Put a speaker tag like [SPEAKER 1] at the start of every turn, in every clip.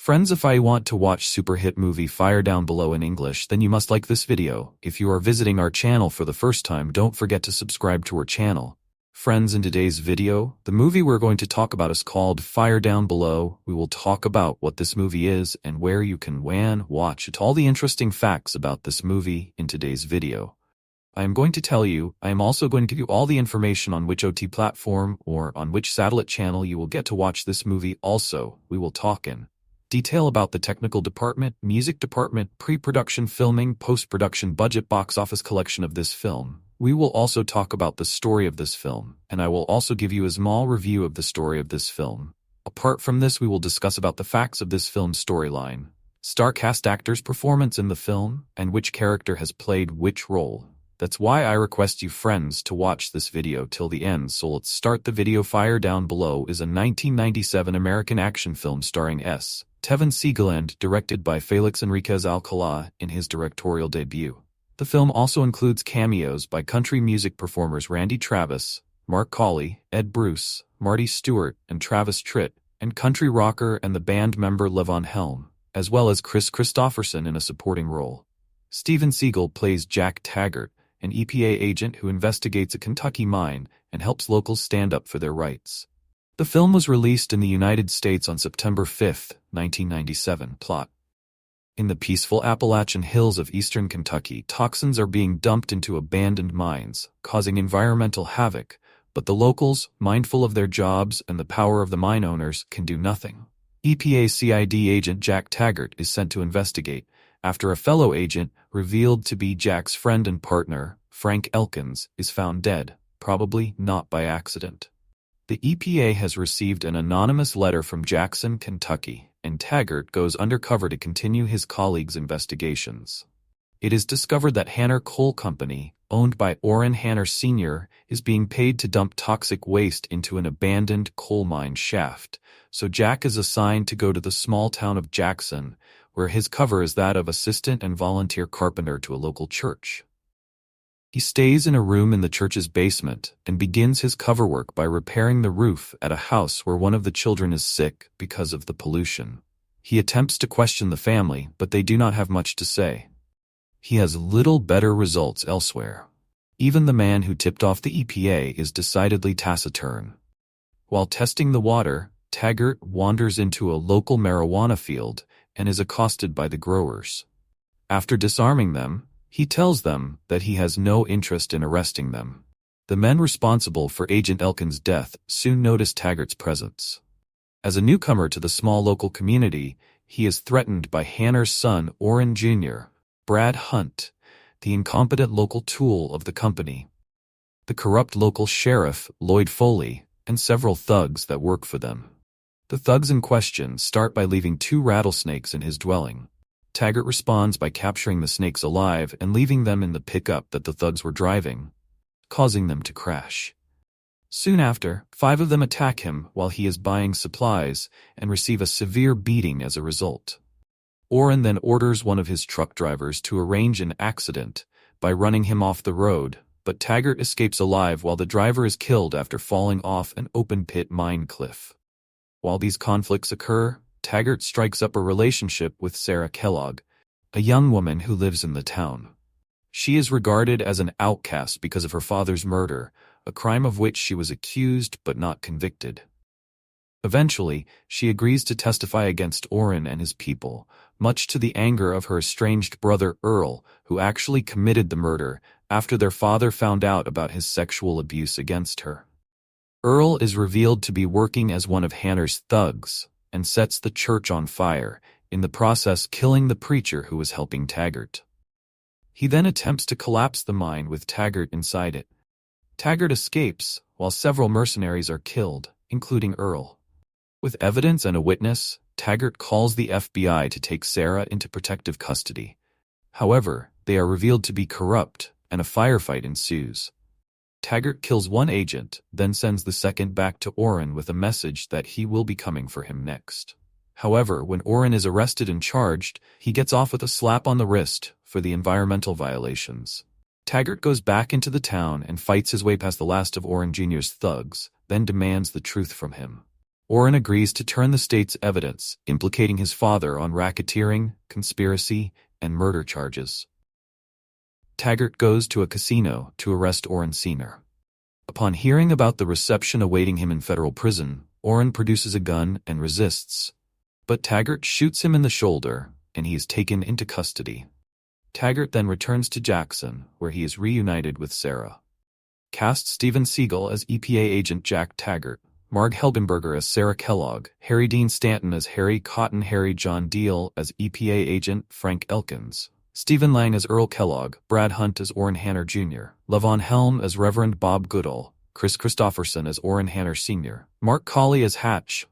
[SPEAKER 1] Friends, if I want to watch super hit movie Fire down below in English, then you must like this video. If you are visiting our channel for the first time, don't forget to subscribe to our channel. Friends, in today's video, the movie we're going to talk about is called Fire Down Below. We will talk about what this movie is and where you can watch it, all the interesting facts about this movie in today's video. I am also going to give you all the information on which OT platform or on which satellite channel you will get to watch this movie. Also, we will talk in detail about the technical department, music department, pre-production filming, post-production budget, box office collection of this film. We will also talk about the story of this film, and I will also give you a small review of the story of this film. Apart from this, we will discuss about the facts of this film's storyline, star cast, actors' performance in the film, and which character has played which role. That's why I request you friends to watch this video till the end, so let's start the video. Fire Down Below is a 1997 American action film starring Steven Seagal and directed by Felix Enriquez Alcala in his directorial debut. The film also includes cameos by country music performers Randy Travis, Mark Colley, Ed Bruce, Marty Stewart, and Travis Tritt, and country rocker and the band member Levon Helm, as well as Chris Christopherson in a supporting role. Steven Seagal plays Jack Taggart, an EPA agent who investigates a Kentucky mine and helps locals stand up for their rights. The film was released in the United States on September 5, 1997. Plot: in the peaceful Appalachian hills of eastern Kentucky, toxins are being dumped into abandoned mines, causing environmental havoc, but the locals, mindful of their jobs and the power of the mine owners, can do nothing. EPA CID agent Jack Taggart is sent to investigate, after a fellow agent, revealed to be Jack's friend and partner, Frank Elkins, is found dead, probably not by accident. The EPA has received an anonymous letter from Jackson, Kentucky, and Taggart goes undercover to continue his colleagues' investigations. It is discovered that Hanner Coal Company, owned by Orrin Hanner Sr., is being paid to dump toxic waste into an abandoned coal mine shaft, so Jack is assigned to go to the small town of Jackson, where his cover is that of assistant and volunteer carpenter to a local church. He stays in a room in the church's basement and begins his cover work by repairing the roof at a house where one of the children is sick because of the pollution. He attempts to question the family, but they do not have much to say. He has little better results elsewhere. Even the man who tipped off the EPA is decidedly taciturn. While testing the water, Taggart wanders into a local marijuana field and is accosted by the growers. After disarming them, he tells them that he has no interest in arresting them. The men responsible for Agent Elkins' death soon notice Taggart's presence. As a newcomer to the small local community, he is threatened by Hanner's son, Orrin Jr., Brad Hunt, the incompetent local tool of the company, the corrupt local sheriff, Lloyd Foley, and several thugs that work for them. The thugs in question start by leaving 2 rattlesnakes in his dwelling. Taggart responds by capturing the snakes alive and leaving them in the pickup that the thugs were driving, causing them to crash. Soon after, 5 of them attack him while he is buying supplies and receive a severe beating as a result. Orrin then orders one of his truck drivers to arrange an accident by running him off the road, but Taggart escapes alive while the driver is killed after falling off an open-pit mine cliff. While these conflicts occur, Taggart strikes up a relationship with Sarah Kellogg, a young woman who lives in the town. She is regarded as an outcast because of her father's murder, a crime of which she was accused but not convicted. Eventually, she agrees to testify against Orrin and his people, much to the anger of her estranged brother Earl, who actually committed the murder after their father found out about his sexual abuse against her. Earl is revealed to be working as one of Hanner's thugs and sets the church on fire, in the process killing the preacher who was helping Taggart. He then attempts to collapse the mine with Taggart inside it. Taggart escapes, while several mercenaries are killed, including Earl. With evidence and a witness, Taggart calls the FBI to take Sarah into protective custody. However, they are revealed to be corrupt, and a firefight ensues. Taggart kills one agent, then sends the second back to Orrin with a message that he will be coming for him next. However, when Orrin is arrested and charged, he gets off with a slap on the wrist for the environmental violations. Taggart goes back into the town and fights his way past the last of Orrin Jr.'s thugs, then demands the truth from him. Oren agrees to turn the state's evidence, implicating his father on racketeering, conspiracy, and murder charges. Taggart goes to a casino to arrest Oren Sr. Upon hearing about the reception awaiting him in federal prison, Oren produces a gun and resists. But Taggart shoots him in the shoulder, and he is taken into custody. Taggart then returns to Jackson, where he is reunited with Sarah. Cast Steven Seagal as EPA agent Jack Taggart, Marg Helgenberger as Sarah Kellogg, Harry Dean Stanton as Harry Cotton, Harry John Deal as EPA agent Frank Elkins, Stephen Lang as Earl Kellogg, Brad Hunt as Orrin Hanner Jr., Levon Helm as Reverend Bob Goodall, Chris Christopherson as Orrin Hanner Sr., Mark Colley as Hatch,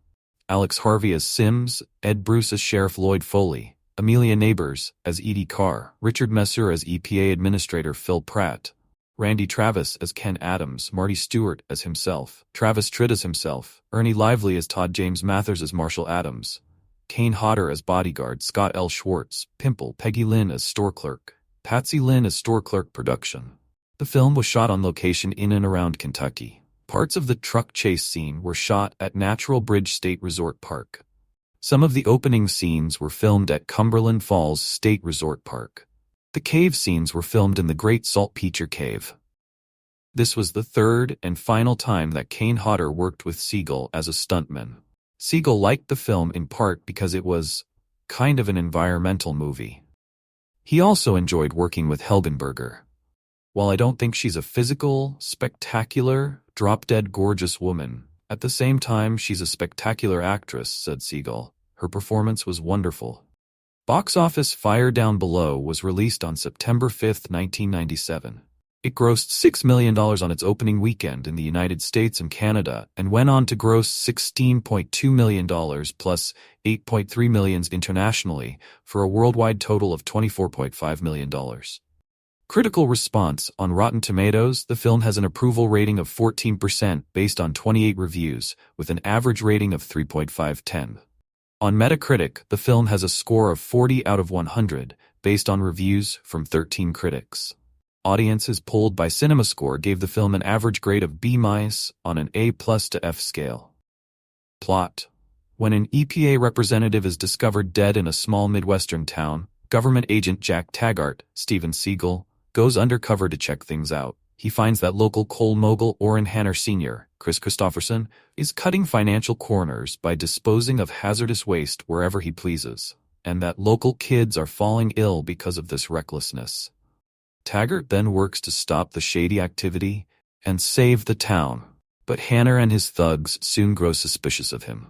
[SPEAKER 1] Alex Harvey as Sims, Ed Bruce as Sheriff Lloyd Foley, Amelia Neighbors as Edie Carr, Richard Messer as EPA Administrator Phil Pratt, Randy Travis as Ken Adams, Marty Stewart as himself, Travis Tritt as himself, Ernie Lively as Todd James Mathers as Marshall Adams, Kane Hodder as bodyguard, Scott L. Schwartz, Pimple, Peggy Lynn as store clerk, Patsy Lynn as store clerk production. The film was shot on location in and around Kentucky. Parts of the truck chase scene were shot at Natural Bridge State Resort Park. Some of the opening scenes were filmed at Cumberland Falls State Resort Park. The cave scenes were filmed in the Great Saltpeter Cave. This was the third and final time that Kane Hodder worked with Seagal as a stuntman. Seagal liked the film in part because it was kind of an environmental movie. He also enjoyed working with Helgenberger. While I don't think she's a physical, spectacular, drop-dead gorgeous woman, at the same time she's a spectacular actress, said Seagal. Her performance was wonderful. Box office Fire Down Below was released on September 5, 1997. It grossed $6 million on its opening weekend in the United States and Canada and went on to gross $16.2 million plus $8.3 million internationally for a worldwide total of $24.5 million. Critical response on Rotten Tomatoes, the film has an approval rating of 14% based on 28 reviews, with an average rating of 3.5/10. On Metacritic, the film has a score of 40 out of 100, based on reviews from 13 critics. Audiences polled by CinemaScore gave the film an average grade of B- on an A+ to F scale. Plot. When an EPA representative is discovered dead in a small Midwestern town, government agent Jack Taggart, Steven Seagal, goes undercover to check things out. He finds that local coal mogul Orrin Hanner Sr., Chris Christopherson, is cutting financial corners by disposing of hazardous waste wherever he pleases, and that local kids are falling ill because of this recklessness. Taggart then works to stop the shady activity and save the town, but Hanner and his thugs soon grow suspicious of him.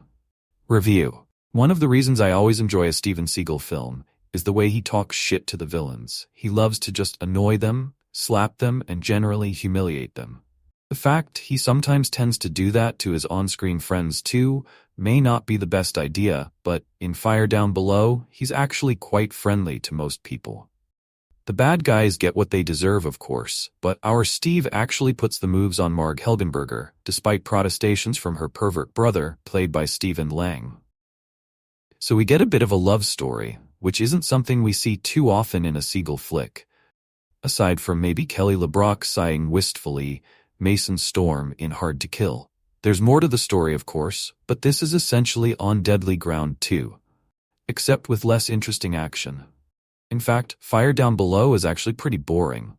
[SPEAKER 1] Review. One of the reasons I always enjoy a Steven Seagal film is the way he talks shit to the villains. He loves to just annoy them, slap them, and generally humiliate them. The fact he sometimes tends to do that to his on-screen friends too may not be the best idea, but in Fire Down Below, he's actually quite friendly to most people. The bad guys get what they deserve, of course, but our Steve actually puts the moves on Marg Helgenberger, despite protestations from her pervert brother, played by Stephen Lang. So we get a bit of a love story, which isn't something we see too often in a Seagal flick. Aside from maybe Kelly LeBrock sighing wistfully, Mason Storm in Hard to Kill. There's more to the story, of course, but this is essentially on deadly ground too. Except with less interesting action. In fact, Fire Down Below is actually pretty boring.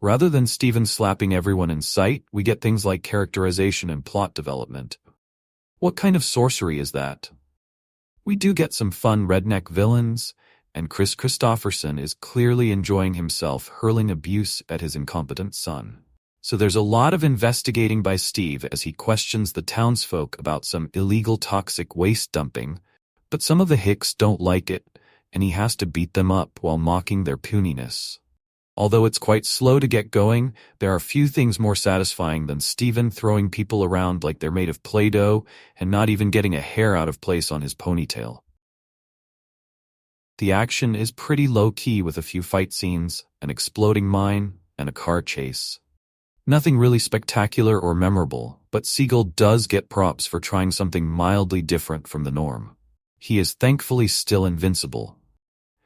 [SPEAKER 1] Rather than Steven slapping everyone in sight, we get things like characterization and plot development. What kind of sorcery is that? We do get some fun redneck villains, and Chris Christopherson is clearly enjoying himself hurling abuse at his incompetent son. So there's a lot of investigating by Steve as he questions the townsfolk about some illegal toxic waste dumping, but some of the hicks don't like it, and he has to beat them up while mocking their puniness. Although it's quite slow to get going, there are few things more satisfying than Steven throwing people around like they're made of Play-Doh and not even getting a hair out of place on his ponytail. The action is pretty low-key with a few fight scenes, an exploding mine, and a car chase. Nothing really spectacular or memorable, but Seagal does get props for trying something mildly different from the norm. He is thankfully still invincible.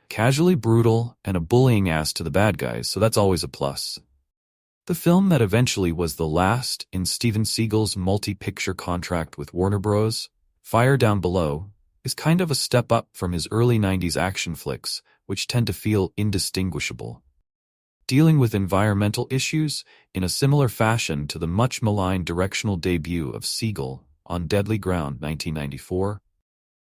[SPEAKER 1] Casually brutal and a bullying ass to the bad guys, so that's always a plus. The film that eventually was the last in Steven Seagal's multi-picture contract with Warner Bros., Fire Down Below, is kind of a step up from his early 90s action flicks, which tend to feel indistinguishable. Dealing with environmental issues in a similar fashion to the much-maligned directional debut of Seagal on Deadly Ground 1994,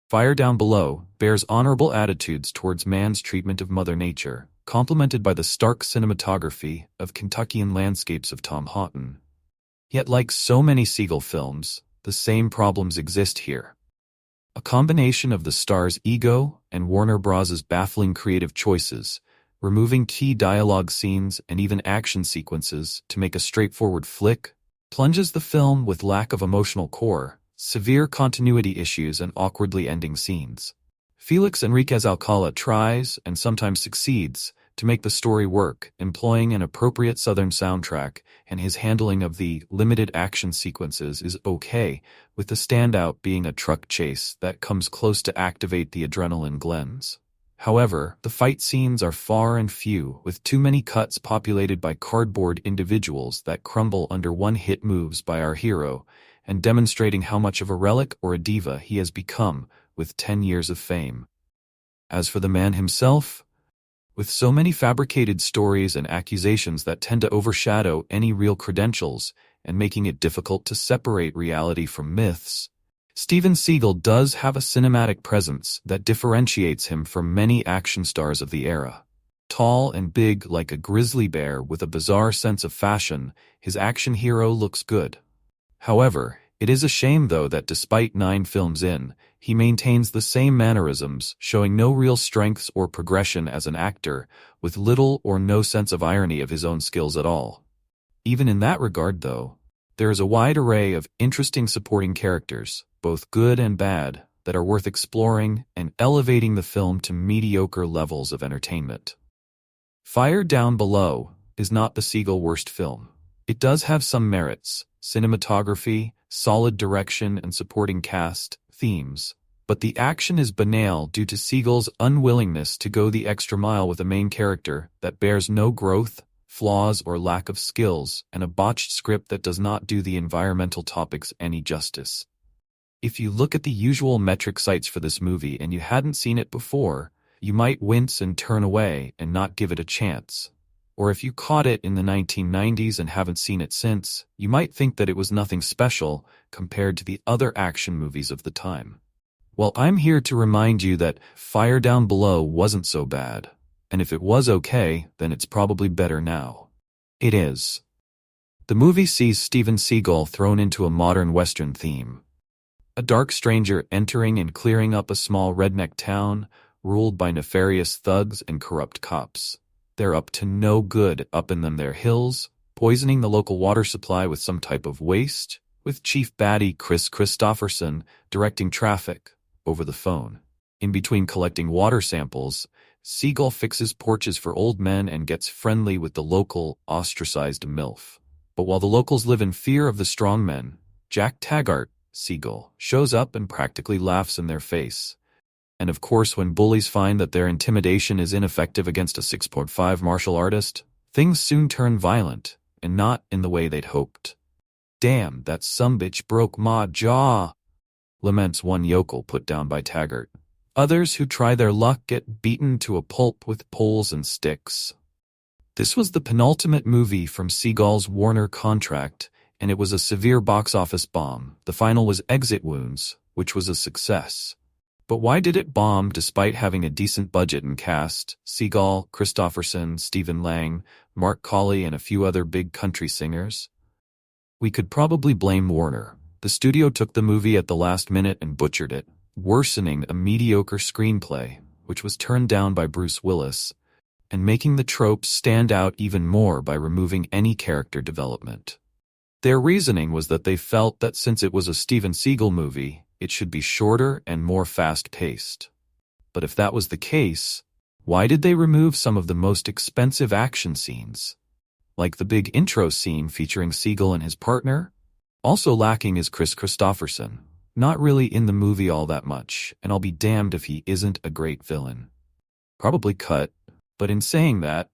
[SPEAKER 1] Fire Down Below bears honorable attitudes towards man's treatment of Mother Nature, complemented by the stark cinematography of Kentuckian landscapes of Tom Houghton. Yet like so many Seagal films, the same problems exist here. A combination of the star's ego and Warner Bros.' baffling creative choices, removing key dialogue scenes and even action sequences to make a straightforward flick, plunges the film with lack of emotional core, severe continuity issues and awkwardly ending scenes. Felix Enriquez Alcala tries, and sometimes succeeds, to make the story work, employing an appropriate Southern soundtrack, and his handling of the limited action sequences is okay, with the standout being a truck chase that comes close to activate the adrenaline glands. However, the fight scenes are far and few, with too many cuts populated by cardboard individuals that crumble under one-hit moves by our hero, and demonstrating how much of a relic or a diva he has become with 10 years of fame. As for the man himself, with so many fabricated stories and accusations that tend to overshadow any real credentials and making it difficult to separate reality from myths, Steven Seagal does have a cinematic presence that differentiates him from many action stars of the era. Tall and big like a grizzly bear with a bizarre sense of fashion, his action hero looks good. However, it is a shame though that despite 9 films in, he maintains the same mannerisms, showing no real strengths or progression as an actor, with little or no sense of irony of his own skills at all. Even in that regard though, there is a wide array of interesting supporting characters, both good and bad, that are worth exploring and elevating the film to mediocre levels of entertainment. Fire Down Below is not the Seagal worst film. It does have some merits, cinematography, solid direction and supporting cast, themes, but the action is banal due to Seagal's unwillingness to go the extra mile with a main character that bears no growth, flaws or lack of skills, and a botched script that does not do the environmental topics any justice. If you look at the usual metric sites for this movie and you hadn't seen it before, you might wince and turn away and not give it a chance. Or if you caught it in the 1990s and haven't seen it since, you might think that it was nothing special compared to the other action movies of the time. Well, I'm here to remind you that Fire Down Below wasn't so bad, and if it was okay, then it's probably better now. It is. The movie sees Steven Seagal thrown into a modern Western theme. A dark stranger entering and clearing up a small redneck town, ruled by nefarious thugs and corrupt cops. They're up to no good up in them their hills, poisoning the local water supply with some type of waste, with Chief Baddie Chris Christopherson directing traffic over the phone. In between collecting water samples, Seagal fixes porches for old men and gets friendly with the local, ostracized MILF. But while the locals live in fear of the strongmen, Jack Taggart, Seagal, shows up and practically laughs in their face. And of course, when bullies find that their intimidation is ineffective against a 6'5" martial artist, things soon turn violent, and not in the way they'd hoped. "Damn, that sumbitch broke my jaw," laments one yokel put down by Taggart. Others who try their luck get beaten to a pulp with poles and sticks. This was the penultimate movie from Seagal's Warner contract, and it was a severe box office bomb. The final was Exit Wounds, which was a success. But why did it bomb despite having a decent budget and cast? Seagal, Christopherson, Stephen Lang, Mark Colley, and a few other big country singers? We could probably blame Warner. The studio took the movie at the last minute and butchered it, worsening a mediocre screenplay, which was turned down by Bruce Willis, and making the tropes stand out even more by removing any character development. Their reasoning was that they felt that since it was a Steven Seagal movie, it should be shorter and more fast-paced. But if that was the case, why did they remove some of the most expensive action scenes? Like the big intro scene featuring Seagal and his partner? Also lacking is Chris Christopherson. Not really in the movie all that much, and I'll be damned if he isn't a great villain. Probably cut, but in saying that,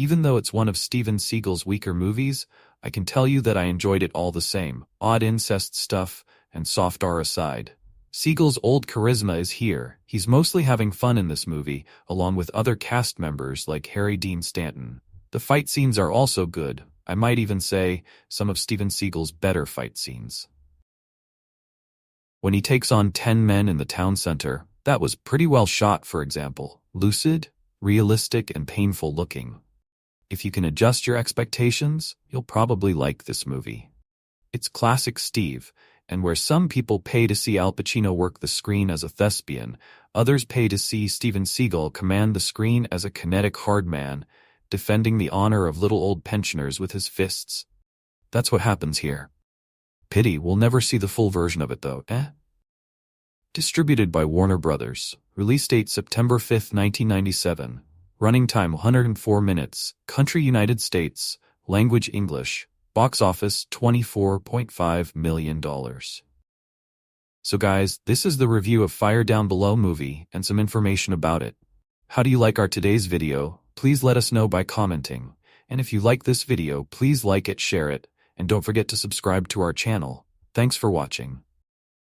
[SPEAKER 1] Even though it's one of Steven Seagal's weaker movies, I can tell you that I enjoyed it all the same, odd incest stuff, and soft R aside. Seagal's old charisma is here. He's mostly having fun in this movie, along with other cast members like Harry Dean Stanton. The fight scenes are also good. I might even say some of Steven Seagal's better fight scenes. When he takes on 10 men in the town center, that was pretty well shot, for example. Lucid, realistic, and painful looking. If you can adjust your expectations, you'll probably like this movie. It's classic Steve, and where some people pay to see Al Pacino work the screen as a thespian, others pay to see Steven Seagal command the screen as a kinetic hard man, defending the honor of little old pensioners with his fists. That's what happens here. Pity we'll never see the full version of it though, eh? Distributed by Warner Brothers. Release date September 5, 1997. Running time 104 minutes. Country United States. Language English. Box office $24.5 million. So guys, this is the review of Fire Down Below movie and some information about it. How do you like our today's video? Please let us know by commenting. And if you like this video, please like it, share it, and don't forget to subscribe to our channel. Thanks for watching.